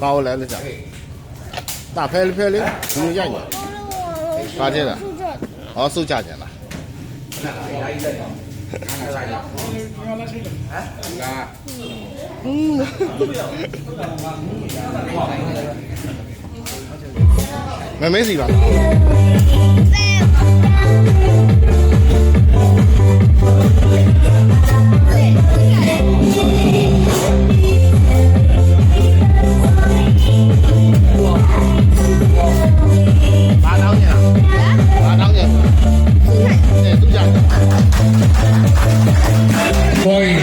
包来了，大拍了，不用压你，八天了，好收价钱了。没事吧？Hãy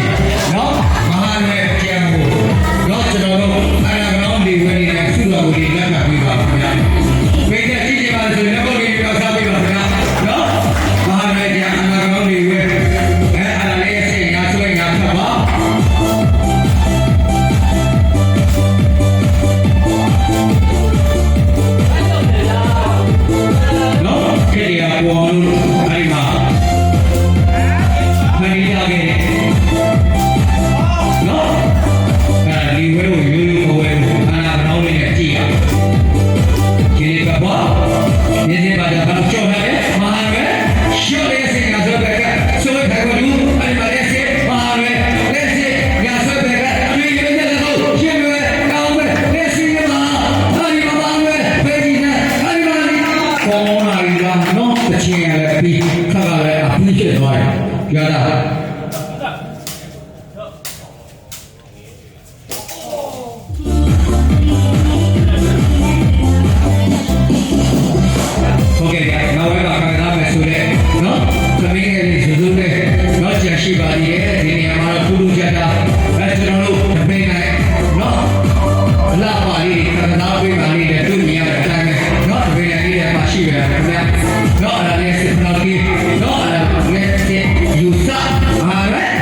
subscribe cho kênh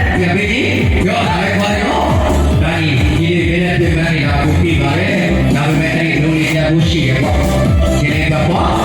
Ghiền Mì Gõ để không bỏ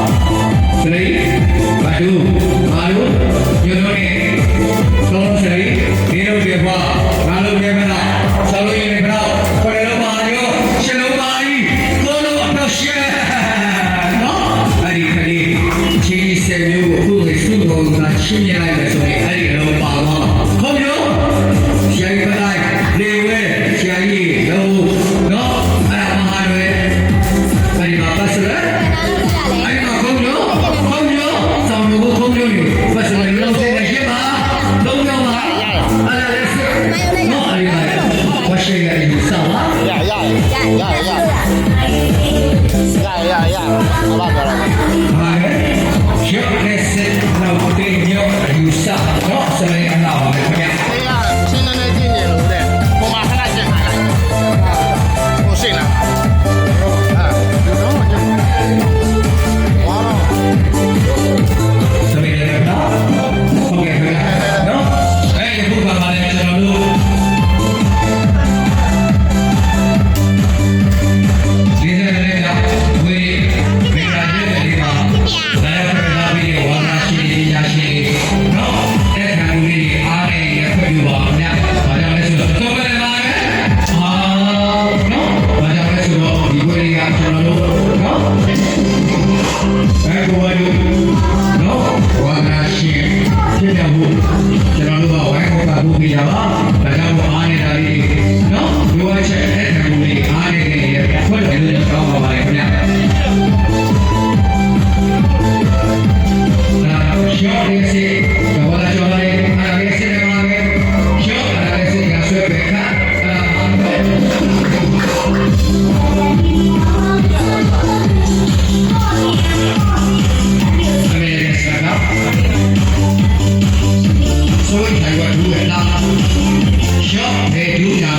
lỡ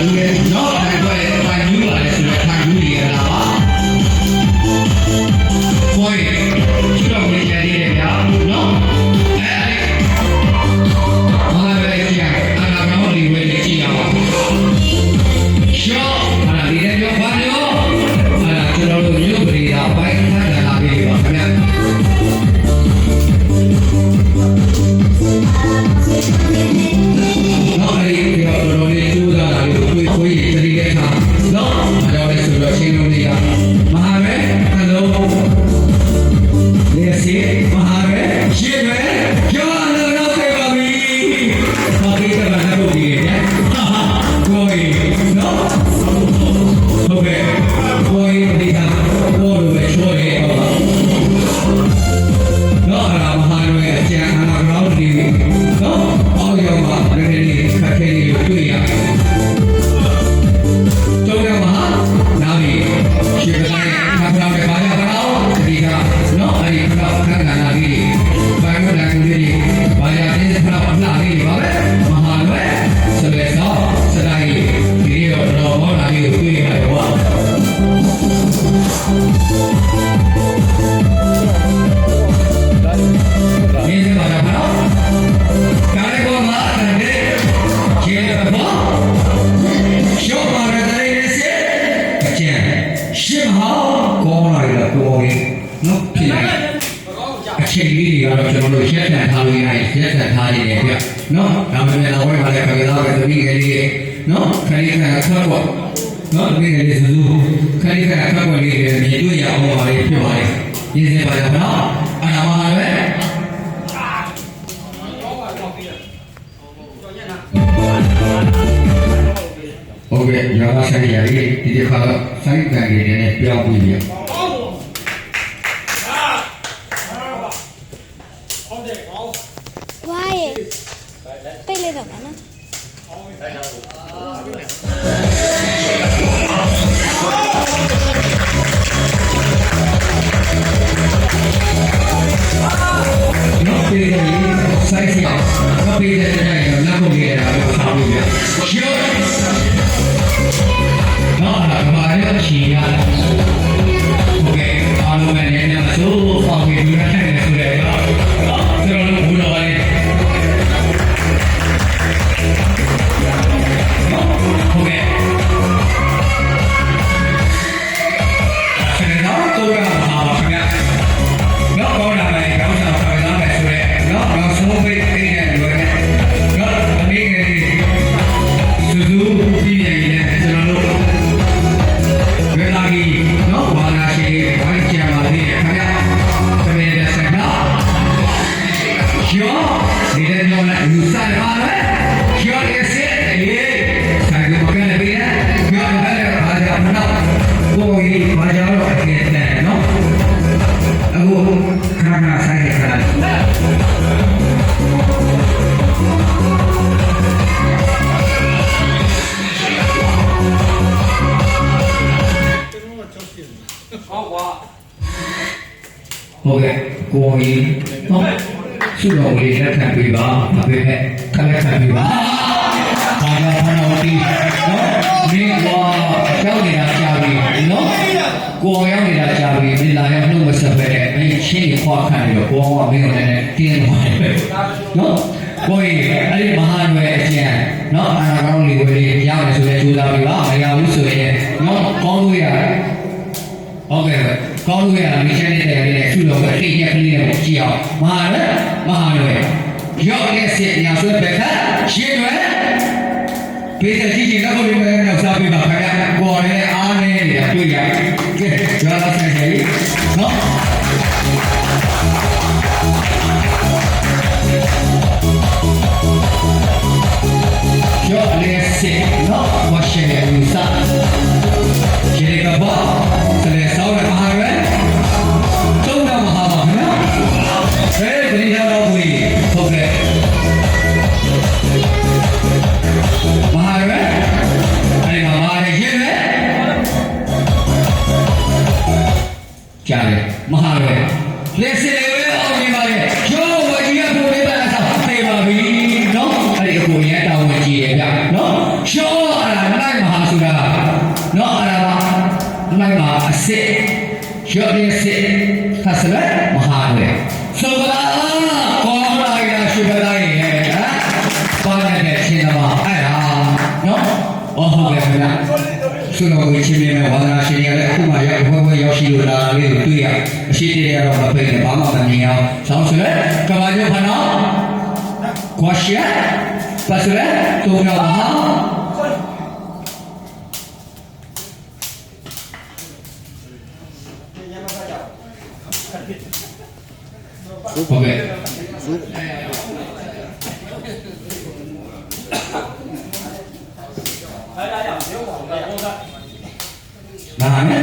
ရှင်တို့တွေကမဟာပဲနှလုံးလက်စီမဟာပဲရှင်းပဲကျော်လို့တော့ပြေပါပြီ။ဘာကိစ္စကလည်းလုပ်ပြီးရဲ့ဟာဟာကိုယ်နော်ဟုတ်ကဲ့ကိုယ်ဒီကဘောလိုပဲချိုးရဲပါနော်အလားမဟာတို့ရဲ့အကျဉ်းအနာကောင်းတွေနော်အောက်ရောက်မှာလည်းခက်ခဲနေလို့တွေ့ရကျောင်းရမှာနားပြီးရှင်းပိုင်းခါပြောင်းတယ်ဘာသာတော့ဒီကနော်အဲ့ဒီကတော့ခက်ခါနာပြီးဘာလို့လဲကိုကြီးဘာရတဲ့ခါအလားလေးပါပဲမဟာတို့ဆက်လက်တော့စတိုင်းဒီရောတော့ဟောလာပြီးတွေ့ရတယ်ကွာဒီစမှာတော့ကာရကောမှာတဲ့ခြေတော့ရှောပါရတဲ့စေအကျဉ်ရှင်းဟာကောင်းလာရတော့နော်ဖြစ်နေအချိန်လေးတွေကတော့ကျွန်တော်တို့ရက်တန်ထားလို့ရတယ်ရက်တန်ထားနေတယ်ပြနော်ဒါပေမဲ့တော့ဝဲပါလေခရီးသားပဲသမီးငယ်လေးနော်ခရီးသားဆောက်တော့နော်သမီးငယ်လေးစူးခရီးသားဆောက်ွက်လေးတွေမြင်တွေ့ရအောင်ပါလေဖြစ်ပါလေရင်းစင်ပါတော့နော်အနာမဟာပဲဟုတ်ကဲ့ရပါဆိုင်ရည်ဒီတစ်ခါစိုက်ကန်ရည်နဲ့ပြောင်းပြီးပြီဝါးရဲ့ပိတ်လိုက်တော့မယ်နော် နော်ပြည်တယ်စိုက်ရမပြည်တဲ့တိုင်းနောက်ကိုရတာကိုထားလို့ပြရှောနော်လာပါရချီရโอเคအားလုံးနဲ့လည်းမစိုးအောင်ပြီးရတဲ့ဆိုတဲ့နော်ကျွန်တော်တို့ဘူတော်လေးโอเคဆက်တော့တော့ရမှာပါခင်ဗျာနော်ကောင်းလာမယ်ကောင်းဆောင်ဆောင်လာမယ်ဆိုတဲ့နော်နောက်ဆုံးပိတ်တဲ့လွယ်နဲ့နော်အမေငယ်လေးစူးစူးပြည်နေတယ်ကျွန်တော်တို့ဝေလာကြီးနော်ဝါလာရှိဝိုင်းချာပါသေးတယ်ခင်ဗျာသမီးတဲ့ဆက်တော့ကျော်ဒီတဲ့ညောင်းလိုက်ယူစားပါလေကျော်ရဲ့စစ်အေးဆိုင်ကမကလည်းပြီးတယ်ကျော်လည်းဘာကြောင့်မနော်ကိုကြီးဘာကြောင့်တော့အကျဉ်းတယ်နော်အခုခဏခဏဆိုင်ရခဏဟုတ်ကဲ့ကိုကြီးနော်သူ့တော်လေးလက်ခံပေးပါမပေးနဲ့ခက်လက်ခံပေးပါဘာသာဖနာဝတီနော်ဒီကွာကြောက်နေတာကြာပြီနော်ကိုရောက်နေတာကြာပြီဒီလာရောက်နှုတ်မဆက်ပဲအဲ့ဒီချင်းခွာခံပြီးတော့ကိုအောင်ကမင်းတို့လည်းတင်းသွားတယ်နော်ကိုကြီးအဲ့ဒီမဟာနွယ်အကျဉ်းနော်အာနာကောင်းလေးကိုရရတယ်ဆိုရင်ကြိုးစားပြီးပါမရဘူးဆိုရင်နော်ကောင်းလို့ရတယ်ဟုတ်ကဲ့ကောင်းလို့ရမိချမ်းနေတဲ့လေးနဲ့သူ့တော်ကအတိတ်ညက်ကလေးနဲ့ကြည့်အောင်မဟာနွယ်ရောက်တဲ့စစ်ညာဆွဲပဲခါရှင်းွယ်ပေးတဲ့ကြီးကြီးတော့ဘယ်လိုလဲစားပေးပါခင်ဗျာကိုယ်လည်းအားနေတယ်တွေ့ရကဲကြားလာဆိုင်ကြီးနော်ကျော်လေးစစ်နော်ဝါရှင်ရဲ့လူစားဒီကဘာတလေဆောင်းရမှာပဲကျုံးတော့မှာပါခင်ဗျာဒီတော့ဘူးဟုတ်ကဲ့မဟာရအဲ့ဒီမှာရရင်လေကြားတယ်မဟာရလက်စစ်လေးဝဲအောင်ဒီမှာလေကျောင်းဝကြီးရပုံလေးပါစားပြေပါပြီနော်အဲ့ဒီအကိုရတောင်းဝင်ကြည့်ရဗျနော်ရှောအဲ့ဒါနိုင်မဟာဆိုတာနော်အဲ့ဒါနိုင်မှာအစစ်ကျော်ရစစ်ဖတ်စလဲမဟာရဆိုပါကောင်းလာရရှိပါလားဟဲ့ပါနေတဲ့ရှင်တော်အဲ့ဒါနော်ဟုတ်ကဲ့ခင်ဗျာဆိုတော့ဒီချင်းနဲ့ဝါဒနာရှင်ရလည်းအခုမှရောက်ဘွယ်ရောက်ရှိလို့လာလေးကိုတွေ့ရအရှိတည်းရတော့မပိတ်နဲ့ဘာမှမမြင်အောင်ဆောင်းဆိုလဲကဘာကျော်ဖနာကွာရှာပတ်စလဲတုံးတော့ဟာ ဟုတ်ကဲ့ စု ဘာလဲ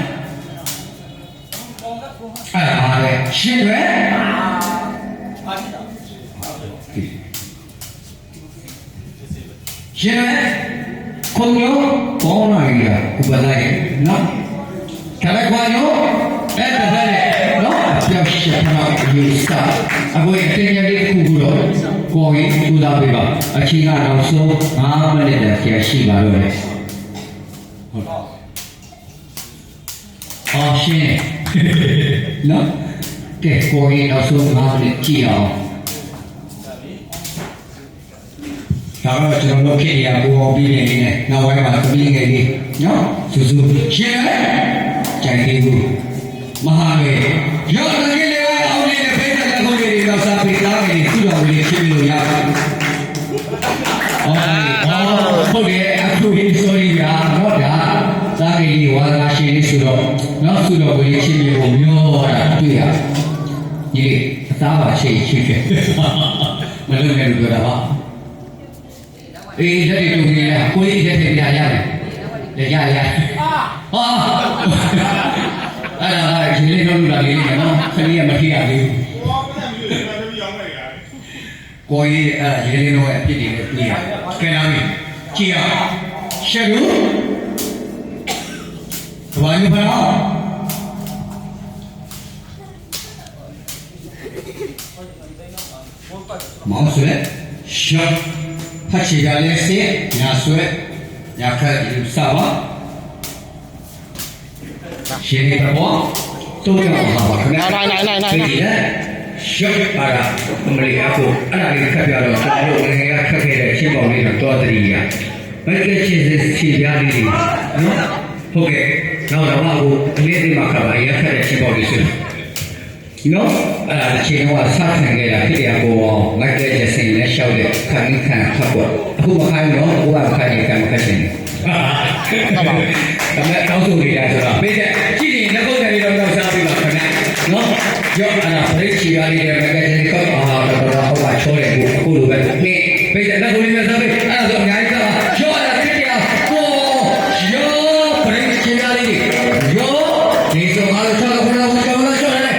အားလေရှင်းတယ်ရှင်းတယ်ခုံရောဘောင်းလာရဥပဒါရဲ့နော်ခက်ခွာရောအဲ့ဒါပဲနော်ပြောရှင်းထားယူစားအခုအတင်းရလေးခုခုတော့ကိုယ်ကြီးထူတာပြပါအချင်းကတော့စိုး9မိနစ်တည်းကြာရှိပါတော့လေဟုတ်အောင်ရှင်းနော်ကဲကိုယ်ကြီးတော့စိုး9မိနစ်ကြည့်အောင်ဒါတော့ကျွန်တော်တို့ဖြစ်ရပေါ်ပြီးနေနေနောက်ဝိုင်းမှာသမီးငယ်လေးနော်စူးစူးရှင်းကြိုင်သေးဘူးမဟာလေရောတကယ်လေအောင်လေးနဲ့ဖိတ်တဲ့ကောင်လေးတွေတော့စာပေသားတွေသူ့တော်လေးဖြစ်လို့ရပါဘူးဟုတ်တယ်အခုဒီ sorry ပါတော့ဒါသားကြီးဝါသာရှင်လေးဆိုတော့နော်သူ့တော်လေးဖြစ်လို့မျောတာတွေ့ရဒီအသားပါရှိရှိခဲ့မလုပ်နဲ့လို့ပြောတာပါအေးလက်တွေတူနေလားကိုကြီးလက်တွေပြရတယ်ရရဟာအဲ့ဒါကဒီလေးတော့လူလာလေးနော်ခလေးကမထိရသေးဘူးကိုကြီးအဲ့ဒီလေးတော့အပြစ်တွေနဲ့နေရတယ်ကဲလားမင်းကြည့်ရရှက်လို့ဘာလို့ဖလားမောင်ဆွဲရှက်ဖတ်ချရလဲစေညာဆွဲညာခက်ယူစားပါရှင်းနေတော့တော့ရမှာပါခင်ဗျာဒီလေရှက်ပါတာအမေရိကကိုအဲ့ဒါလေးခက်ပြတော့ကျွန်တော်တို့ငယ်ငယ်ခက်ခဲ့တဲ့ရှင်းပေါင်းလေးတော့တရီရဘယ်ကချင်းစစ်ချီပြားလေးနော်ဟုတ်ကဲ့နောက်တော့ကိုအလေးသေးမှခက်ပါရခက်တဲ့ရှင်းပေါင်းလေးဆိုနော်အဲ့ဒါအချိန်ကစားခံခဲ့တာဖြစ်ရပေါ်မိုက်ကယ်ဂျက်ဆင်နဲ့ရှောက်တဲ့ခန်းခန်းခပ်ပေါ်အခုမခိုင်းတော့ဘုရားခိုင်းရင်ကမခက်ရှင်ဟုတ်ပါဘူးဒါမဲ့တောင်းဆိုနေတာဆိုတော့ပေးတဲ့ကြည့်ရင်လက်ကုပ်တယ်တော့တော့စားပြီးပါခင်ဗျာနော်ရောအဲ့ဒါဘရိတ်ချီရလေးတဲ့မိုက်ကယ်ဂျက်ကောက်တော့ဟောပါချောတယ်အခုလိုပဲနေပေးတဲ့လက်ကုပ်လေးနဲ့စားပြီးအဲ့ဒါဆိုအများကြီးကရောအဲ့ဒါဖြစ်တယ်ကိုရောဘရိတ်ချီရလေးရောဒီဆိုအားလုံးချောတော့ဘုရားချောတော့ချောတယ်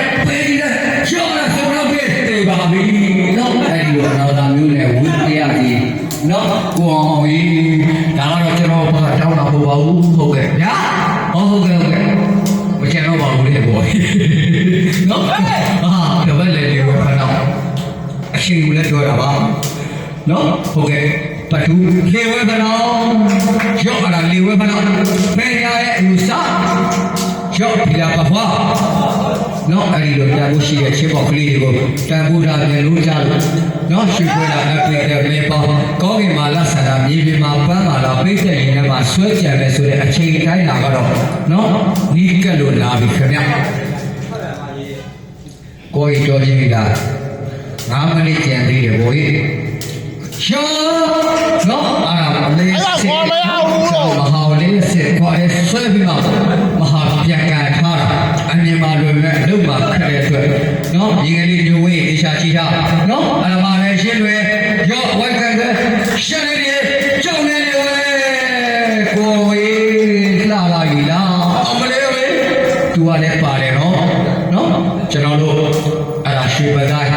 ကျော်လာဆုံးတော့ပြည့်တယ်ပါပြီနော်အဲ့ဒီတော့ဒါမျိုးနဲ့ဝိတရားကြီးနော်ကိုအောင်ကြီးဒါကတော့ကျွန်တော်ဘာတောင်းတာမဟုတ်ပါဘူးဟုတ်ကဲ့ဗျာဟုတ်ကဲ့မချင်တော့ပါဘူးလေဘောနော်ဟာတော့လည်းလေဘာတော့အရှိန်လည်းပြောရပါနော်ဟုတ်ကဲ့ပတူလေဝဲဘလောင်းကျော်လာလေဝဲဘလောင်းဖေးရရဲ့လူစားကျော်ပြပါဘွားနော်အဲ့ဒီလိုတန်ဖိုးရှိတဲ့ချင်းပေါက်ကလေးတွေကိုတန်ဖိုးတာပြန်လို့ကြလို့နော်ရွှေပွဲလာအတွေ့တဲ့မြေပေါကောင်းကင်မှာလက်ဆန္ဒမြေပြင်မှာပန်းလာတော့ပြည့်တဲ့ရင်ထဲမှာဆွဲကြံပဲဆိုတဲ့အချိန်တိုင်းလာတော့နော်နီးကပ်လို့လာပြီခင်ဗျကိုကြီးတော်ချင်းက9မိနစ်ကြံသေးတယ်ဘိုးကြီးရှောနော်အဲ့ဒါလေးစစ်မဟာလေးစစ်ခွာရဲဆွဲပြီးမှမဟာပြန်ကန်ထားတာအမြင်မှာလွယ်မဲ့အလုပ်မှာခက်တဲ့အတွက်နော်ဒီကလေးညိုဝေးအေရှာချီထားနော်အဲ့ဒါမှလည်းရှင်းလွယ်ရောဝိုက်ကန်တဲ့ရှင်းနေတယ်ကြောက်နေတယ်ဝဲကိုဝေးလာလာကြီးလားအမလေးဝေးသူကလည်းပါတယ်နော်ကျွန်တော်တို့အဲ့ဒါရွှေပတိုင်း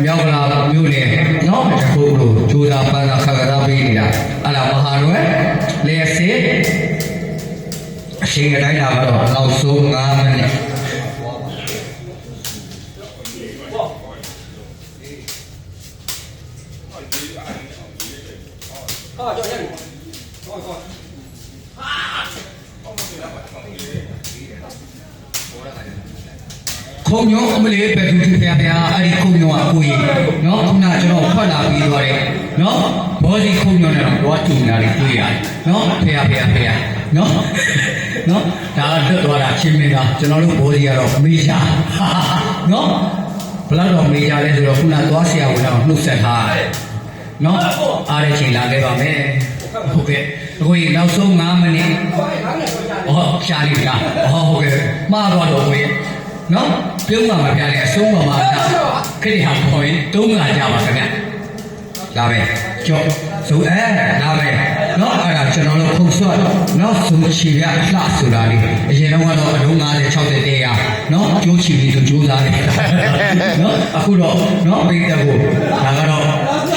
မြောက်လာမြို့နယ်နော်တခုလိုကြိုးစားပန်းစားခက်ခါပေးနေတာအဲ့ဒါမဟာရွယ်လေစစ်အချိန်တိုင်းလာတော့နောက်ဆုံး9မိနစ်ခုံညောအမလေးပဲသူပြပြအဲ့ဒီခုံညောအကိုကြီးနော်ခုနကျွန်တော်ဖတ်လာပြီးသွားတယ်နော်ဘောစီခုံညောနဲ့တော့တူနေတာလေးတွေ့ရတယ်နော်ဖေနော်ဒါကလွတ်သွားတာချင်းမင်းသားကျွန်တော်တို့ဘောစီကတော့မေးချာနော်ဘလောက်တော့မေးချာလဲဆိုတော့ခုနသွားဆရာဝန်တော့နှုတ်ဆက်ထားတယ်နော်အားရချိန်လာခဲ့ပါမယ်ဟုတ်ကဲ့အခုနောက်ဆုံး9မိနစ်ဟောရှားလိမ့်လားဟုတ်ကဲ့မှားသွားတော့ကိုနော် ပြုံးမှာမပြတဲ့အဆုံးမှာမှာခရီးဟာခေါ်ရင်တုံးလာကြပါခင်ဗျလာပဲကြော့ဆိုလာပဲနော်အဲ့ဒါကျွန်တော်တို့ခုံဆွတ်နော်ဆိုချီရလှဆိုတာလေအရင်တော့ကတော့အလုံး50 60တဲရနော်ကျိုးချီပြီးသူကျိုးစားတယ်နော်အခုတော့နော်ပိတ်တက်ဖို့ဒါကတော့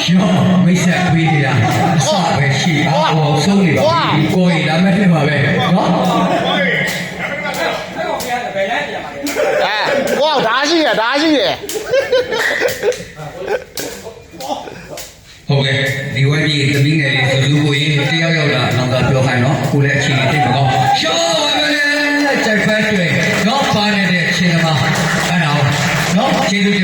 ရှော့မိတ်ဆက်ပေးနေတာအစပဲရှိအောင်ဆုံးနေပါပြီကိုယ်လာမဲ့ဖြစ်ပါပဲနော် ဝါဒါရှိရဒါရှိရ ဟုတ်ကဲ့ဒီဝက်ကြီးသမီးငယ်လေးဆိုလူကိုရေးတယောက်ရောက်လာတော့ပြောခိုင်းနော်ကိုလည်းအချိန်တိတ်မကောင်းရှော့ပါပဲကြိုက်ဖက်တွေနော်ပါနေတဲ့ချိန်မှာအဲ့ဒါနော်ကျေးဇူး